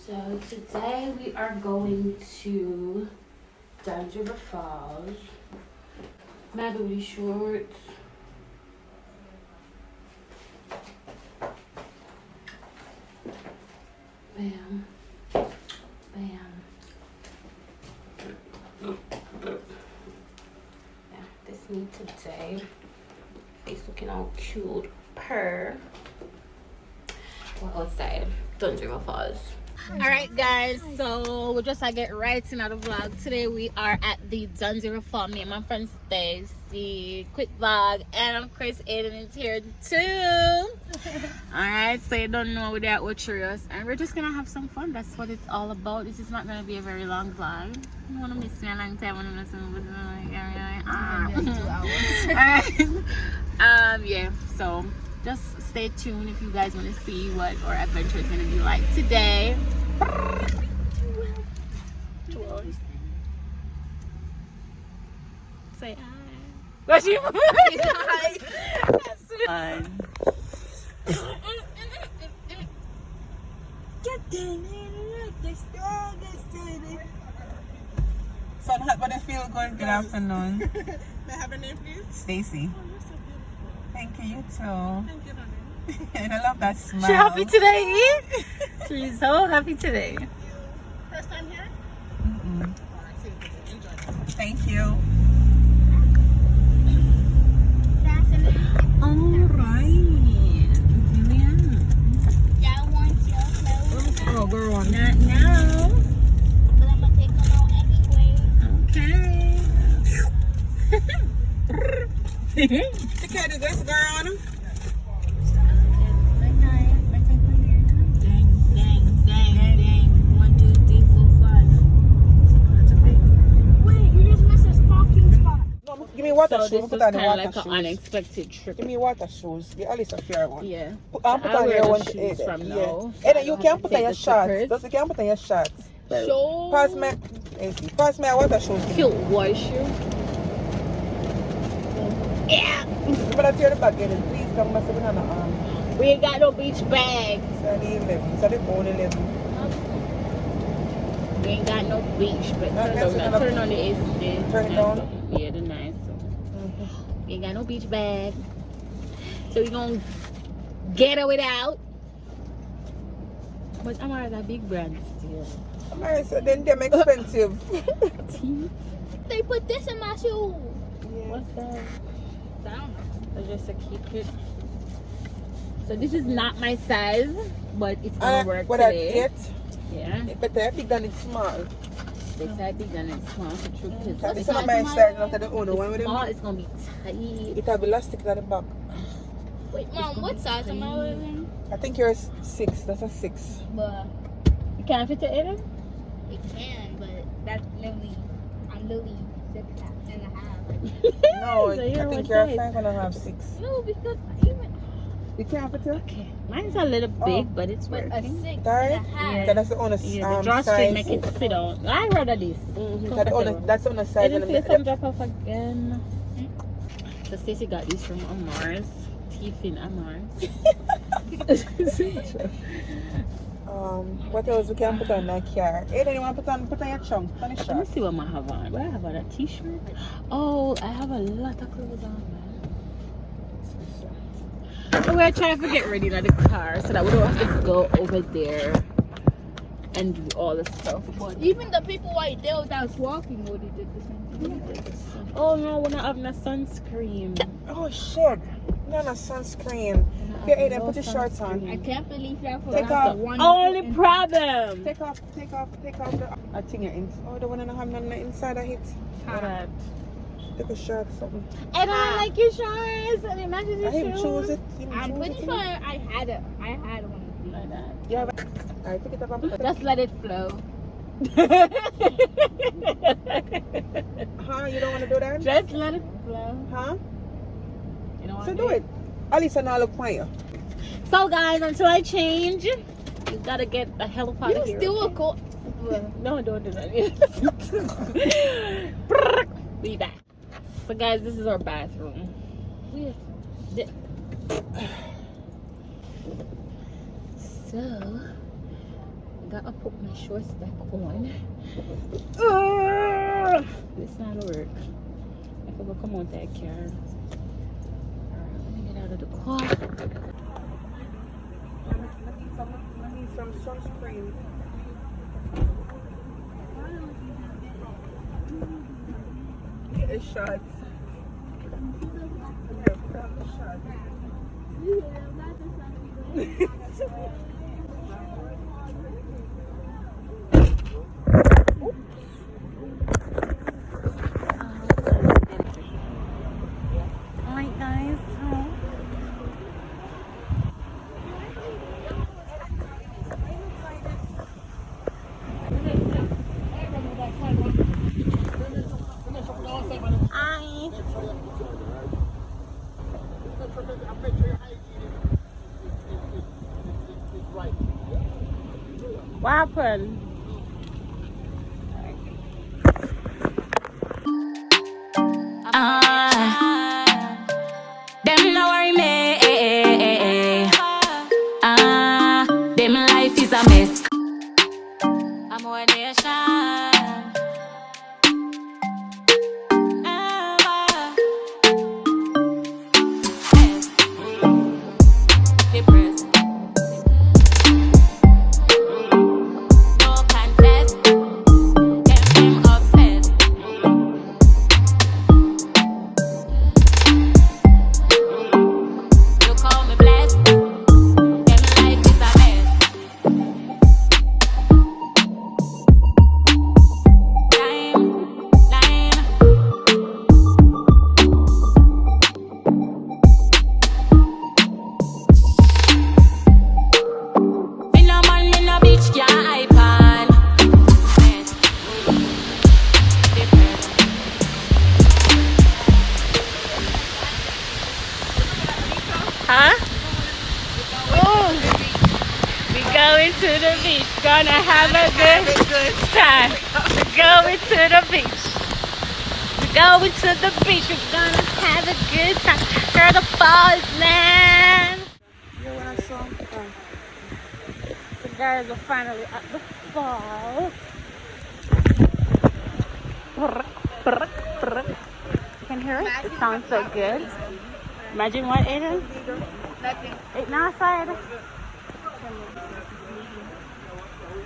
So today we are going to Duns River Falls. My booty shorts. Bam. Bam. Yeah, this me today. Face looking all cute. Purr. We're outside Duns River Falls. All right, guys, so we're just get right into the vlog. Today we are at the Duns River Falls. Me and my friend Stacy. Quick vlog, and of course Aiden is here too. All right, so you don't know that we're curious, and we're just gonna have some fun. That's what it's all about. This is not gonna be a very long vlog. You wanna miss me a long time when I'm listening to yeah, so just stay tuned if you guys want to see what our adventure is going to be like today. Say hi. What's your hi? Sun hot, but I feel good. Good afternoon. May I have a name, please? Stacy. Oh, you're so beautiful. Thank you, you too. Thank you, darling. And I love that smile. She's happy today. She's so happy today. First time here? Mm-mm. All right, see you. Enjoy. Thank you. Alright. Y'all want your clothes? Oh, girl. Not now. But I'm gonna take them out anyway. Okay. Take care of this girl. Dang. 1, 2, 3, 4, 5. That's a big. Wait, you just missed this parking spot. No, give me water So shoes. this is Put on kind the of water like an shoes. unexpected trip. Give me water shoes. The Alicia fair one. Yeah. Put So on I wear your the one. shoes from yeah. now. Hey, I you don't can have to put on take your the shorts. slippers. Just you can put on your shorts. So Pass me. Easy. Pass me a water shoes. Cute boy shoe. Yeah. But I tear the bag in. Please come mess with an arm. We ain't got no beach bag. So the 11. So the only 11. We ain't got no beach, but turn on the AC. Turn it on. Yeah, the nice. We ain't got no beach bag. So we gonna get it without. But Amor got big brand still. Alright, so then them expensive. they put this in my shoe. What's that? I don't know. So just to keep it. So this is not my size, but it's gonna work What I today. get, Yeah. but they're big than it's small. They said big and it's small for true kids. So If this it's is my size, not the owner. One with small, them. it's gonna be tight. It have elastic at the back. Wait, Mom, what size am I wearing? I think you're a 6. That's a 6. But You can't fit it in? it can, but that's literally, I'm literally 6.5. No, So I you're think what you're a size? 5.5, 6. No, because even You can't fit it? Okay. Mine's a little big, but it's but a working. 6.5. Alright? Yeah. So that's the owner Yeah, the drawstring make it sit on. I heard of this. That's the owner I size. didn't see some drop off again. So Stacey got these from Amor's. Teeth in Amor's. What else we can put on that car? Hey, then you want to put on your trunk, put on your Let me shirt. see what I have on. What I have on? A t-shirt? Oh, I have a lot of clothes on, man. So we're trying to get ready in the car so that we don't have to go over there and do all the stuff. But Even the people right there that was walking would have did the same thing. oh no, we're not having a sunscreen. Oh shit. No, sunscreen. Yeah, hey, then put your shorts on. I can't believe that for Take off. one. Only problem. Take off the. I think you're in. Oh, the one that have nothing inside of it. What? Take a shirt, something. I don't like your shorts. And imagine your I him shoes. choose it. I'm pretty sure I had one of these. Like that. Yeah, but I pick it up and put it. Just let it flow. Huh? You don't want to do that? Just let it flow. Huh? You know what So do it. Alicia, now look for you. So guys, until I change, you gotta get the hell out You of here. still a cool. No, don't do that. Be back. So guys, this is our bathroom. So Gotta put my shorts back on. This not work. I could go come on that car. Alright, let me get out of the car. I need some sunscreen. Get a shot. Alright guys, hi. What happened? Them no worry me. Them life is a mess. Amor nation. Depressed. No contest. Them obsessed. You call me blessed. Them life is a mess. Line. Me no man, me no bitch, can't hype on. Mess. Depressed. Huh? Oh, we going to the beach, gonna have a good time. We're going to the beach. We're going to the beach, we're gonna have a good time. Hear the falls, man. You want some? The guys are finally at the falls. You can hear it? It sounds so good. Imagine what, Aiden? Nothing. It's not outside.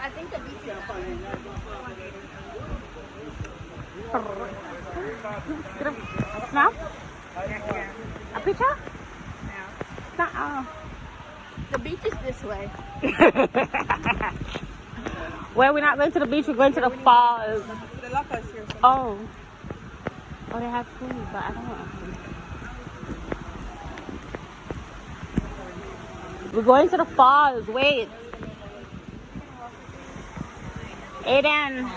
I think the beach is Snap? A picture? No. The beach is this way. Well, we're not going to the beach, we're going to the falls. The lockers here. Oh. Oh, they have food, but I don't know. We're going to the falls. Wait. Aiden.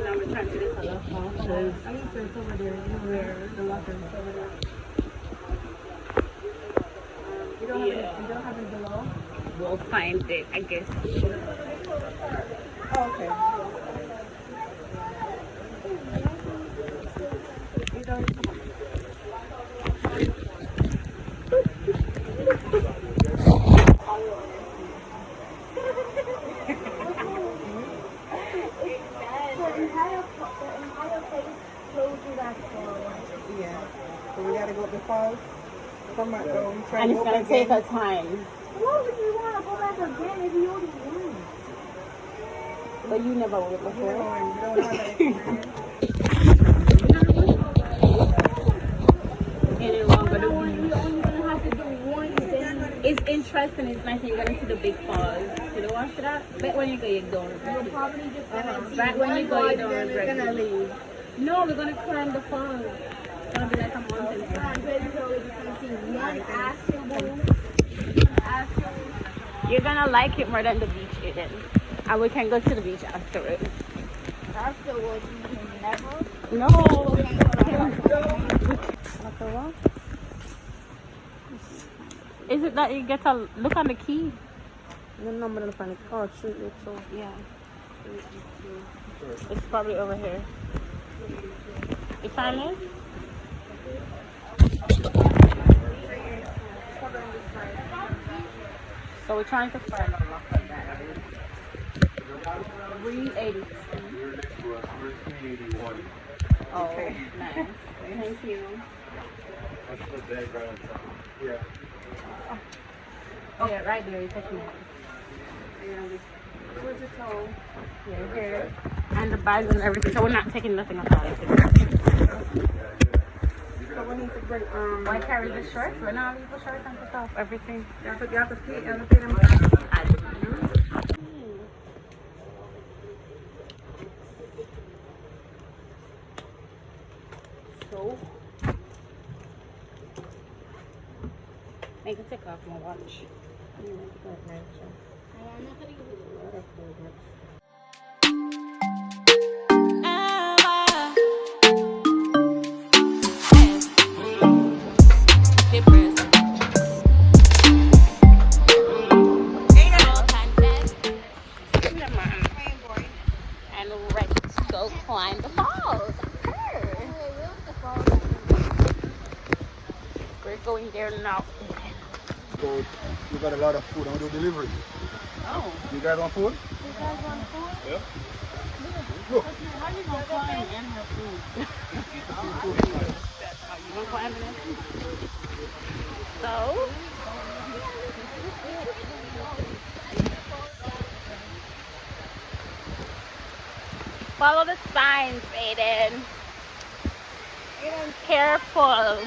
Now we're trying to get the lockers. Alicia, it's over there. Where the lockers is over there. You don't have it below? We'll find it, I guess. Oh, okay. You don't. Yeah. So we gotta go up the falls. Come on, try And to it's go gonna up take again. us time. Why would you want to go back again if you already won? But you never went We before. don't have that experience. Any longer the You're only gonna have to do one thing. It's interesting, it's nice, and you're gonna see the big falls. You don't want to see that? But when you go, you don't regret You're it. probably just gonna see Right when you one go, you ride, don't then regret you're gonna it. leave. No, we're gonna climb the falls. It's gonna be like a mountain. You're gonna like it more than the beach, Aiden. And we can go to the beach afterwards. Afterwards, never. No. Is it that you get to look on the key? No number on the phone. Oh, shoot, it's so. Yeah. It's probably over here. You find it? Hold on this side. So we're trying to find a locker battery. 382. Oh, nice. Thank you. That's the background. Yeah. Oh yeah, right there. You're touching it. Where's the toe? Yeah, here. And the bags and everything. So we're not taking nothing off. So we need to bring Why carry the shorts? We're not leaving the shorts and put off everything. you have to pay them back. I don't know. So I can take off my watch. And we're ready to go climb the falls. We're going there now. So you got a lot of food. I'm gonna do delivery. Oh. You guys want food? You guys want food? Yeah. How you gonna climb and have food? You gonna climb and have food? So? Follow the signs, Aiden. Aiden, careful.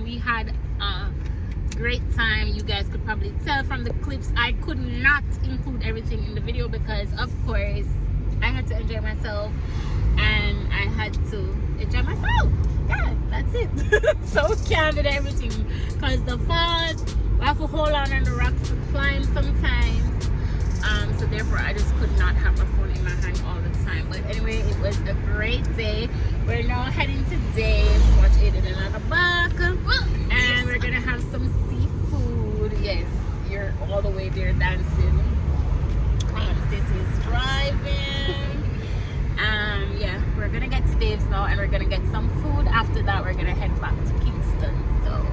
We had a great time. You guys could probably tell from the clips. I could not include everything in the video because of course I had to enjoy myself and I had to enjoy myself. Yeah, that's it. So we can't do everything because the falls, we have to hold on the rocks to climb sometimes. So therefore I just could not have my phone in my hand all the time. But anyway, it was a great day. We're now heading to Dave's, watch Aiden and the back, and we're gonna have some seafood. Yes, you're all the way there dancing. This is driving. Yeah, we're gonna get to Dave's now and we're gonna get some food. After that we're gonna head back to Kingston. So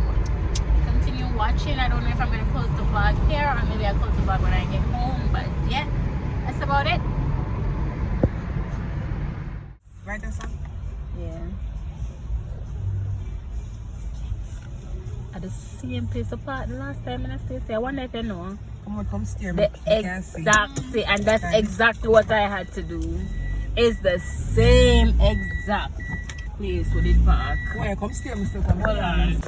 continue watching. I don't know if I'm gonna close the vlog here or maybe I'll close the vlog when I get home, but yeah, that's about it. Right, son? Yeah. At the same place apart the last time and I say, I wonder if you know. Come steer The exact same, and that's exactly what I had to do. It's the same exact place with it park. Why come steer me still come? Hold on.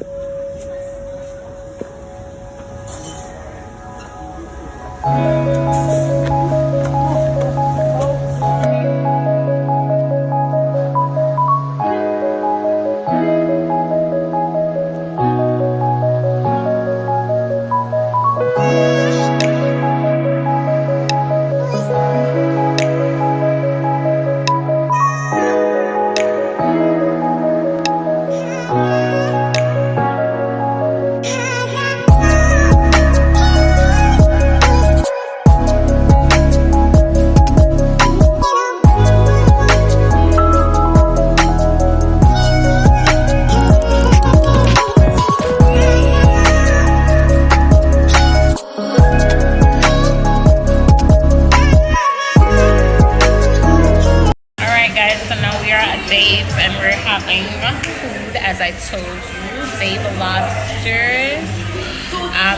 Food as I told you, Dave lobsters.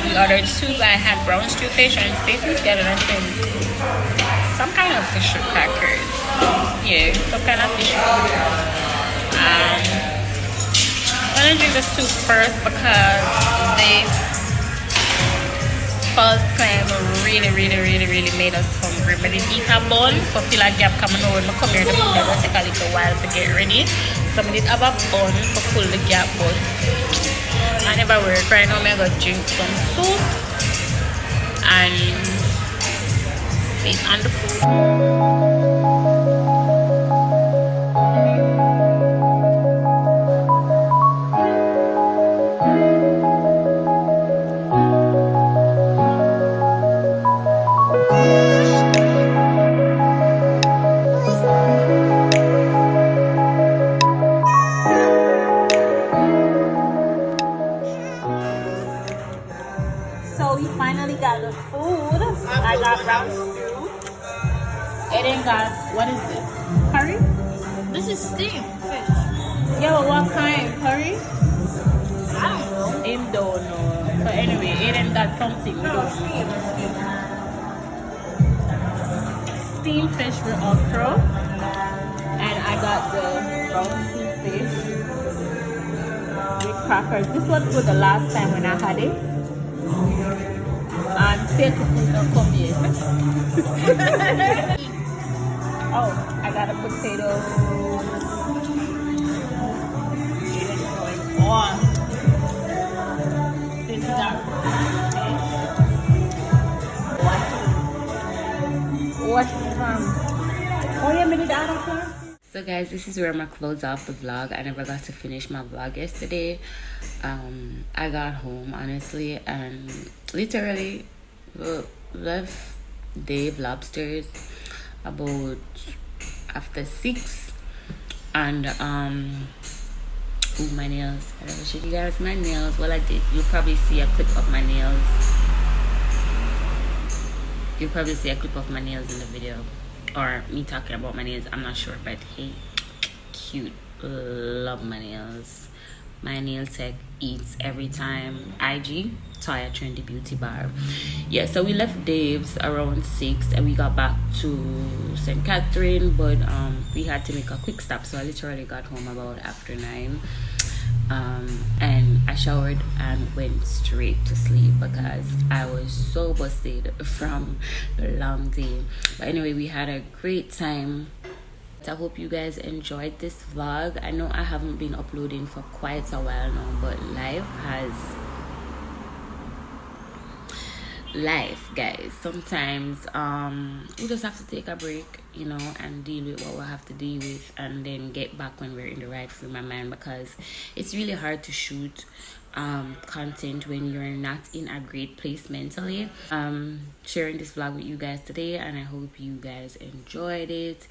We ordered two. I had brown stew fish and seafood together, and I think some kind of fish crackers. Yeah, some kind of fish crackers. I'm gonna drink the soup first because they first time really made us hungry. But it eat a bun, so feel like I'm coming over and come here to food. That will take a little while to get ready. So I did have a bun to pull the gap, but I never work right now. I'm gonna drink some soup and based on the food. So we finally got the food. I got brown stew. Aiden got, what is this? Curry? This is steamed fish. Yeah, but what kind? Curry? I don't know. Him don't know. So anyway, Aiden got something. Steamed fish with okra. And I got the brown stew fish with crackers. This was good the last time when I had it. And safe food don't come yet. Oh, I got a potato. Oh, this is that. What's oh yeah, minute out of here. So guys, this is where I'm gonna close off the vlog. I never got to finish my vlog yesterday. I got home honestly and literally left Dave Lobsters about after 6 and my nails. I never showed you guys my nails. Well, I did. You'll probably see a clip of my nails. You'll probably see a clip of my nails in the video or me talking about my nails. I'm not sure, but hey, cute. Love my nails. My nail tech eats every time. IG Taya Trendy Beauty Bar. Yeah, so we left Dave's around 6 and we got back to St. Catherine, but we had to make a quick stop, so I literally got home about after 9. And I showered and went straight to sleep because I was so busted from the long day. But anyway, we had a great time. I hope you guys enjoyed this vlog. I know I haven't been uploading for quite a while now, but life guys, sometimes we just have to take a break, you know, and deal with what we have to deal with, and then get back when we're in the right frame of mind, because it's really hard to shoot content when you're not in a great place mentally. Sharing this vlog with you guys today, and I hope you guys enjoyed it.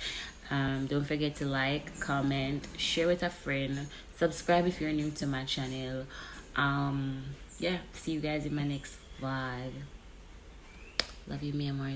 Don't forget to like, comment, share with a friend, subscribe if you're new to my channel. Yeah, see you guys in my next vlog. Love you, me, Amor.